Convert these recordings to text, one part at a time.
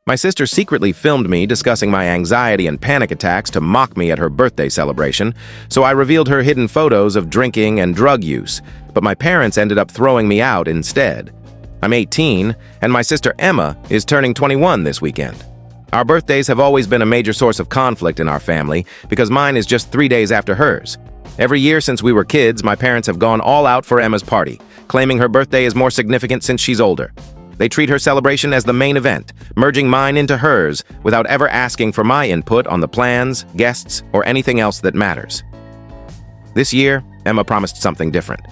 My sister secretly filmed me discussing my anxiety and panic attacks to mock me at her birthday celebration, so I revealed her hidden photos of drinking and drug use, but my parents ended up throwing me out instead. I'm 18, and my sister Emma is turning 21 this weekend. Our birthdays have always been a major source of conflict in our family because mine is just 3 days after hers. Every year since we were kids, my parents have gone all out for Emma's party, claiming her birthday is more significant since she's older. They treat her celebration as the main event, merging mine into hers without ever asking for my input on the plans, guests, or anything else that matters. This year, Emma promised something different.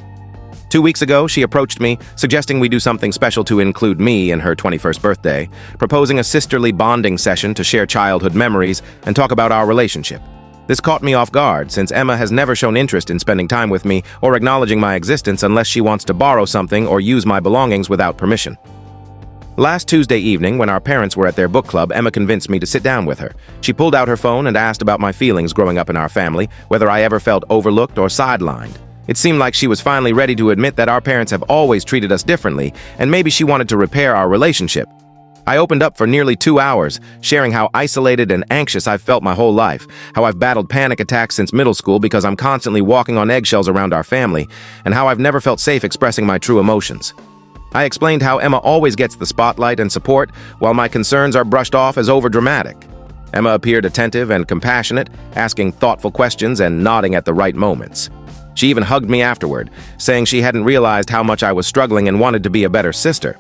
2 weeks ago, she approached me, suggesting we do something special to include me in her 21st birthday, proposing a sisterly bonding session to share childhood memories and talk about our relationship. This caught me off guard, since Emma has never shown interest in spending time with me or acknowledging my existence unless she wants to borrow something or use my belongings without permission. Last Tuesday evening, when our parents were at their book club, Emma convinced me to sit down with her. She pulled out her phone and asked about my feelings growing up in our family, whether I ever felt overlooked or sidelined. It seemed like she was finally ready to admit that our parents have always treated us differently, and maybe she wanted to repair our relationship. I opened up for nearly 2 hours, sharing how isolated and anxious I've felt my whole life, how I've battled panic attacks since middle school because I'm constantly walking on eggshells around our family, and how I've never felt safe expressing my true emotions. I explained how Emma always gets the spotlight and support, while my concerns are brushed off as overdramatic. Emma appeared attentive and compassionate, asking thoughtful questions and nodding at the right moments. She even hugged me afterward, saying she hadn't realized how much I was struggling and wanted to be a better sister.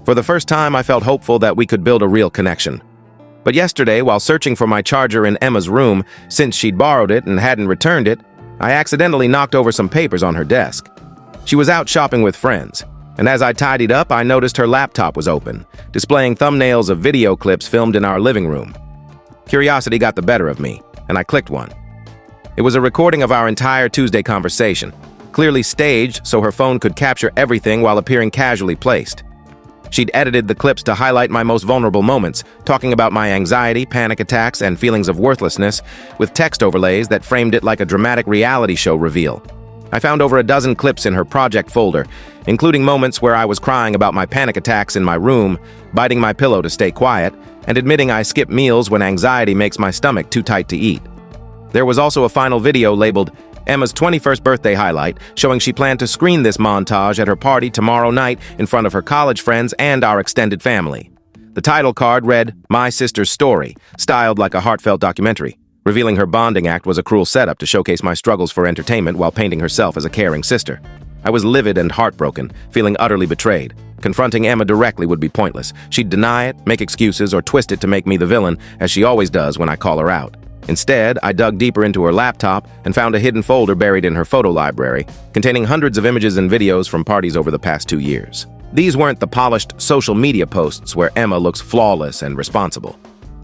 For the first time, I felt hopeful that we could build a real connection. But yesterday, while searching for my charger in Emma's room, since she'd borrowed it and hadn't returned it, I accidentally knocked over some papers on her desk. She was out shopping with friends, and as I tidied up, I noticed her laptop was open, displaying thumbnails of video clips filmed in our living room. Curiosity got the better of me, and I clicked one. It was a recording of our entire Tuesday conversation, clearly staged so her phone could capture everything while appearing casually placed. She'd edited the clips to highlight my most vulnerable moments, talking about my anxiety, panic attacks, and feelings of worthlessness, with text overlays that framed it like a dramatic reality show reveal. I found over a dozen clips in her project folder, including moments where I was crying about my panic attacks in my room, biting my pillow to stay quiet, and admitting I skip meals when anxiety makes my stomach too tight to eat. There was also a final video labeled Emma's 21st birthday highlight, showing she planned to screen this montage at her party tomorrow night in front of her college friends and our extended family. The title card read, "My Sister's Story," styled like a heartfelt documentary. Revealing her bonding act was a cruel setup to showcase my struggles for entertainment while painting herself as a caring sister. I was livid and heartbroken, feeling utterly betrayed. Confronting Emma directly would be pointless. She'd deny it, make excuses, or twist it to make me the villain, as she always does when I call her out. Instead, I dug deeper into her laptop and found a hidden folder buried in her photo library, containing hundreds of images and videos from parties over the past 2 years. These weren't the polished social media posts where Emma looks flawless and responsible.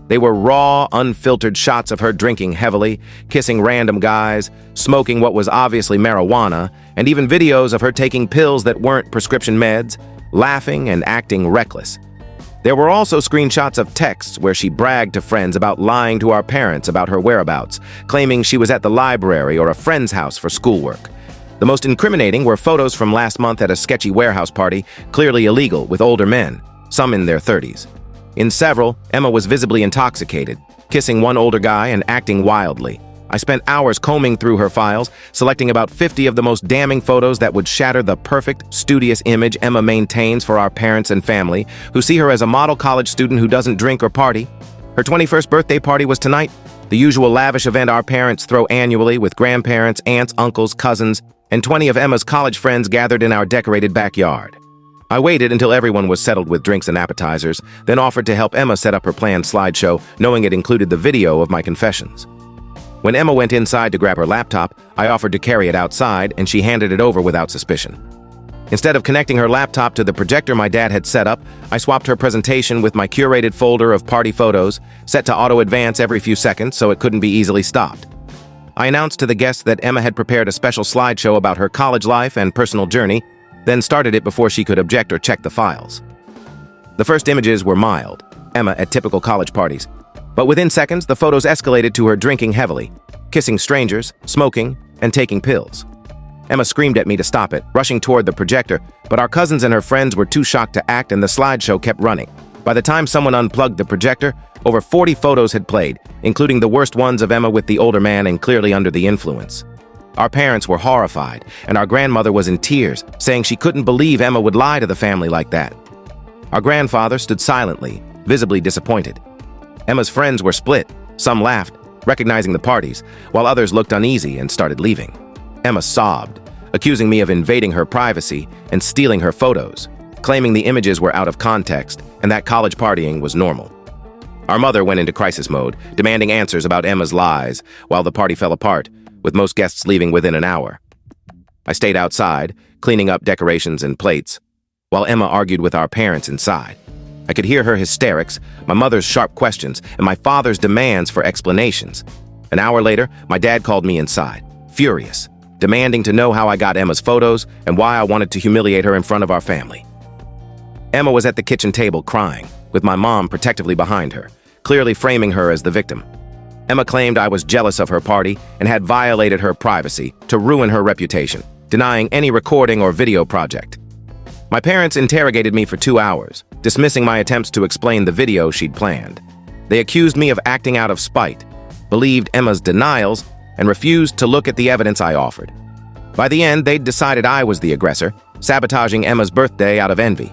They were raw, unfiltered shots of her drinking heavily, kissing random guys, smoking what was obviously marijuana, and even videos of her taking pills that weren't prescription meds, laughing and acting reckless. There were also screenshots of texts where she bragged to friends about lying to our parents about her whereabouts, claiming she was at the library or a friend's house for schoolwork. The most incriminating were photos from last month at a sketchy warehouse party, clearly illegal, with older men, some in their 30s. In several, Emma was visibly intoxicated, kissing one older guy and acting wildly. I spent hours combing through her files, selecting about 50 of the most damning photos that would shatter the perfect, studious image Emma maintains for our parents and family, who see her as a model college student who doesn't drink or party. Her 21st birthday party was tonight, the usual lavish event our parents throw annually with grandparents, aunts, uncles, cousins, and 20 of Emma's college friends gathered in our decorated backyard. I waited until everyone was settled with drinks and appetizers, then offered to help Emma set up her planned slideshow, knowing it included the video of my confessions. When Emma went inside to grab her laptop, I offered to carry it outside, and she handed it over without suspicion. Instead of connecting her laptop to the projector my dad had set up, I swapped her presentation with my curated folder of party photos, set to auto-advance every few seconds so it couldn't be easily stopped. I announced to the guests that Emma had prepared a special slideshow about her college life and personal journey, then started it before she could object or check the files. The first images were mild, Emma at typical college parties. But within seconds, the photos escalated to her drinking heavily, kissing strangers, smoking, and taking pills. Emma screamed at me to stop it, rushing toward the projector, but our cousins and her friends were too shocked to act and the slideshow kept running. By the time someone unplugged the projector, over 40 photos had played, including the worst ones of Emma with the older man and clearly under the influence. Our parents were horrified, and our grandmother was in tears, saying she couldn't believe Emma would lie to the family like that. Our grandfather stood silently, visibly disappointed. Emma's friends were split. Some laughed, recognizing the parties, while others looked uneasy and started leaving. Emma sobbed, accusing me of invading her privacy and stealing her photos, claiming the images were out of context and that college partying was normal. Our mother went into crisis mode, demanding answers about Emma's lies, while the party fell apart, with most guests leaving within an hour. I stayed outside, cleaning up decorations and plates, while Emma argued with our parents inside. I could hear her hysterics, my mother's sharp questions, and my father's demands for explanations. An hour later, my dad called me inside, furious, demanding to know how I got Emma's photos and why I wanted to humiliate her in front of our family. Emma was at the kitchen table crying, with my mom protectively behind her, clearly framing her as the victim. Emma claimed I was jealous of her party and had violated her privacy to ruin her reputation, denying any recording or video project. My parents interrogated me for 2 hours, dismissing my attempts to explain the video she'd planned. They accused me of acting out of spite, believed Emma's denials, and refused to look at the evidence I offered. By the end, they'd decided I was the aggressor, sabotaging Emma's birthday out of envy.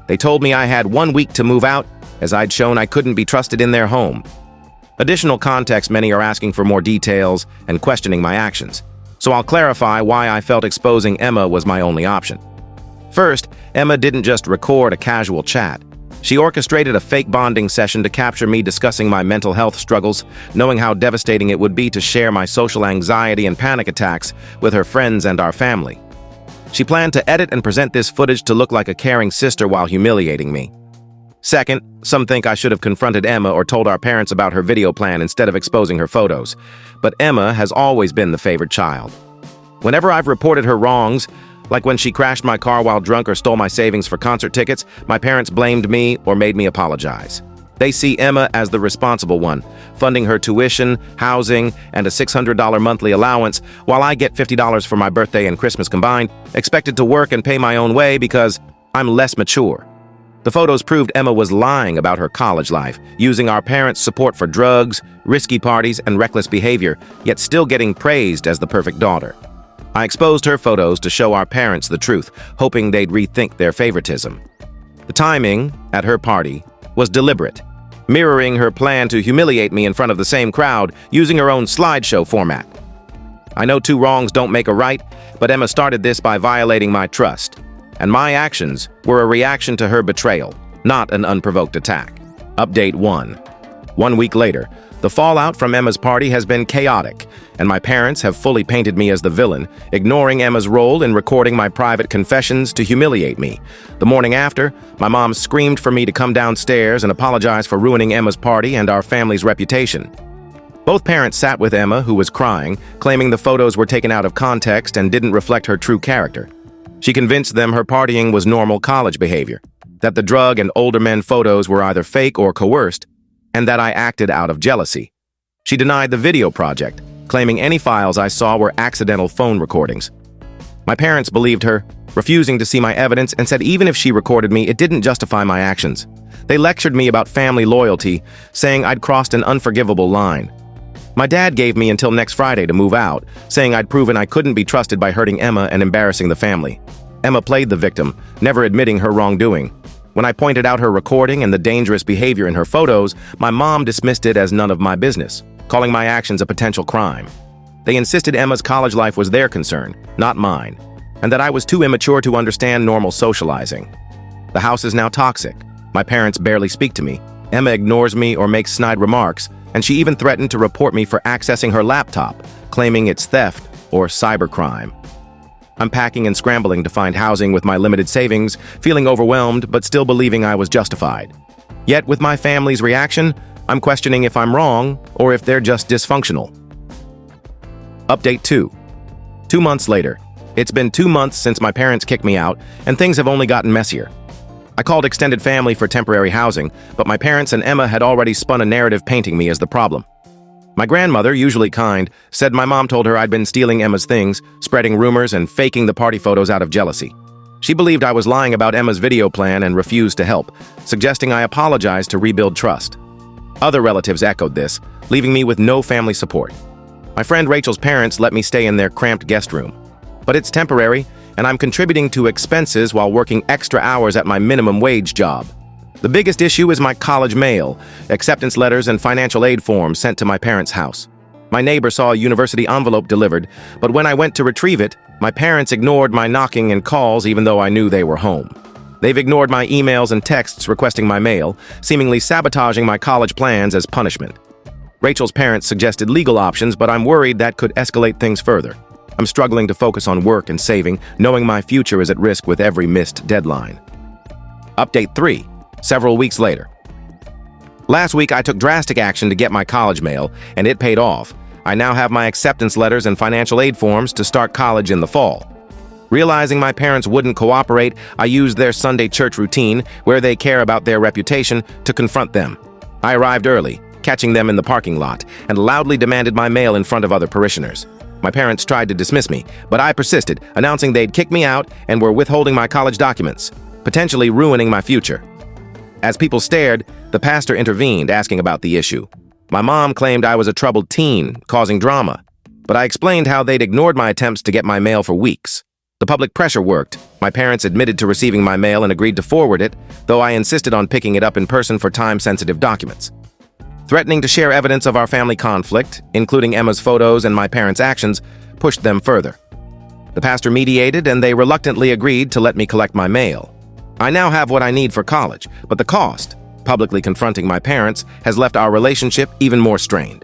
They told me I had 1 week to move out, as I'd shown I couldn't be trusted in their home. Additional context, many are asking for more details and questioning my actions, so I'll clarify why I felt exposing Emma was my only option. First, Emma didn't just record a casual chat. She orchestrated a fake bonding session to capture me discussing my mental health struggles, knowing how devastating it would be to share my social anxiety and panic attacks with her friends and our family. She planned to edit and present this footage to look like a caring sister while humiliating me. Second, some think I should have confronted Emma or told our parents about her video plan instead of exposing her photos. But Emma has always been the favored child. Whenever I've reported her wrongs, like when she crashed my car while drunk or stole my savings for concert tickets, my parents blamed me or made me apologize. They see Emma as the responsible one, funding her tuition, housing, and a $600 monthly allowance, while I get $50 for my birthday and Christmas combined, expected to work and pay my own way because I'm less mature. The photos proved Emma was lying about her college life, using our parents' support for drugs, risky parties, and reckless behavior, yet still getting praised as the perfect daughter. I exposed her photos to show our parents the truth, hoping they'd rethink their favoritism. The timing, at her party, was deliberate, mirroring her plan to humiliate me in front of the same crowd using her own slideshow format. I know 2 wrongs don't make a right, but Emma started this by violating my trust, and my actions were a reaction to her betrayal, not an unprovoked attack. Update 1. 1 week later, the fallout from Emma's party has been chaotic, and my parents have fully painted me as the villain, ignoring Emma's role in recording my private confessions to humiliate me. The morning after, my mom screamed for me to come downstairs and apologize for ruining Emma's party and our family's reputation. Both parents sat with Emma, who was crying, claiming the photos were taken out of context and didn't reflect her true character. She convinced them her partying was normal college behavior, that the drug and older men photos were either fake or coerced, and that I acted out of jealousy. She denied the video project, claiming any files I saw were accidental phone recordings. My parents believed her, refusing to see my evidence, and said even if she recorded me, it didn't justify my actions. They lectured me about family loyalty, saying I'd crossed an unforgivable line. My dad gave me until next Friday to move out, saying I'd proven I couldn't be trusted by hurting Emma and embarrassing the family. Emma played the victim, never admitting her wrongdoing. When I pointed out her recording and the dangerous behavior in her photos, my mom dismissed it as none of my business, calling my actions a potential crime. They insisted Emma's college life was their concern, not mine, and that I was too immature to understand normal socializing. The house is now toxic. My parents barely speak to me. Emma ignores me or makes snide remarks, and she even threatened to report me for accessing her laptop, claiming it's theft or cybercrime. I'm packing and scrambling to find housing with my limited savings, feeling overwhelmed but still believing I was justified. Yet with my family's reaction, I'm questioning if I'm wrong or if they're just dysfunctional. Update 2. 2 months later. It's been 2 months since my parents kicked me out, and things have only gotten messier. I called extended family for temporary housing, but my parents and Emma had already spun a narrative painting me as the problem. My grandmother, usually kind, said my mom told her I'd been stealing Emma's things, spreading rumors and faking the party photos out of jealousy. She believed I was lying about Emma's video plan and refused to help, suggesting I apologize to rebuild trust. Other relatives echoed this, leaving me with no family support. My friend Rachel's parents let me stay in their cramped guest room. But it's temporary, and I'm contributing to expenses while working extra hours at my minimum wage job. The biggest issue is my college mail, acceptance letters, and financial aid forms sent to my parents' house. My neighbor saw a university envelope delivered, but when I went to retrieve it, my parents ignored my knocking and calls even though I knew they were home. They've ignored my emails and texts requesting my mail, seemingly sabotaging my college plans as punishment. Rachel's parents suggested legal options, but I'm worried that could escalate things further. I'm struggling to focus on work and saving, knowing my future is at risk with every missed deadline. Update 3. Several weeks later. Last week, I took drastic action to get my college mail, and it paid off. I now have my acceptance letters and financial aid forms to start college in the fall. Realizing my parents wouldn't cooperate, I used their Sunday church routine, where they care about their reputation, to confront them. I arrived early, catching them in the parking lot, and loudly demanded my mail in front of other parishioners. My parents tried to dismiss me, but I persisted, announcing they'd kick me out and were withholding my college documents, potentially ruining my future. As people stared, the pastor intervened, asking about the issue. My mom claimed I was a troubled teen, causing drama, but I explained how they'd ignored my attempts to get my mail for weeks. The public pressure worked. My parents admitted to receiving my mail and agreed to forward it, though I insisted on picking it up in person for time-sensitive documents. Threatening to share evidence of our family conflict, including Emma's photos and my parents' actions, pushed them further. The pastor mediated, and they reluctantly agreed to let me collect my mail. I now have what I need for college, but the cost, publicly confronting my parents, has left our relationship even more strained.